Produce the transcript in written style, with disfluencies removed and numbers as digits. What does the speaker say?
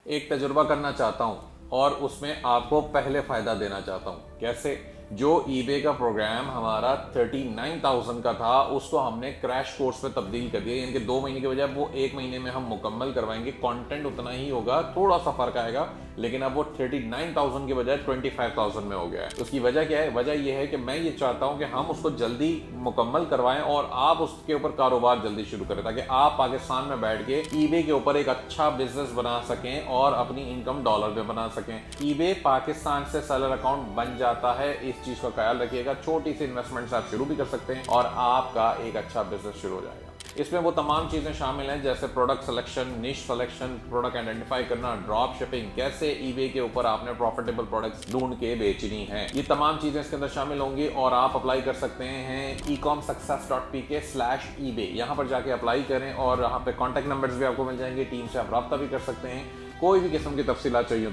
ایک تجربہ کرنا چاہتا ہوں اور اس میں آپ کو پہلے فائدہ دینا چاہتا ہوں۔ کیسے؟ جو ای بے کا پروگرام ہمارا 39,000 کا تھا اس کو ہم نے کریش کورس میں تبدیل کر دیا، یعنی کہ 2 مہینے کے بجائے وہ 1 مہینے میں ہم مکمل کروائیں گے۔ کانٹینٹ اتنا ہی ہوگا، تھوڑا سا فرق آئے گا، لیکن اب وہ 39,000 کے بجائے 25,000 میں ہو گیا ہے۔ اس کی وجہ کیا ہے؟ وجہ یہ ہے کہ میں یہ چاہتا ہوں کہ ہم اس کو جلدی مکمل کروائیں اور آپ اس کے اوپر کاروبار جلدی شروع کریں، تاکہ آپ پاکستان میں بیٹھ کے ای بے کے اوپر ایک اچھا بزنس بنا سکیں اور اپنی انکم ڈالر میں بنا سکیں۔ ای بے پاکستان سے سیلر اکاؤنٹ بن جاتا ہے، اس چیز کا خیال رکھیے گا۔ چھوٹی سی انویسٹمنٹ سے آپ شروع بھی کر سکتے ہیں اور آپ کا ایک اچھا بزنس شروع ہو جائے گا۔ اس میں وہ تمام چیزیں شامل ہیں جیسے product selection, niche selection, product identify کرنا، ڈراپ شپنگ، کیسے ای بے کے اوپر آپ نے پروفیٹیبل پروڈکٹس ڈھونڈ کے بیچنی ہیں، یہ تمام چیزیں اس کے اندر شامل ہوں گی۔ اور آپ اپلائی کر سکتے ہیں ecomsuccess.pk/ebay، یہاں پر جا کے اپلائی کریں اور یہاں پہ کانٹیکٹ نمبرز بھی آپ کو مل جائیں گے، ٹیم سے آپ رابطہ بھی کر سکتے ہیں۔ کوئی بھی قسم کی تفصیلات چاہیے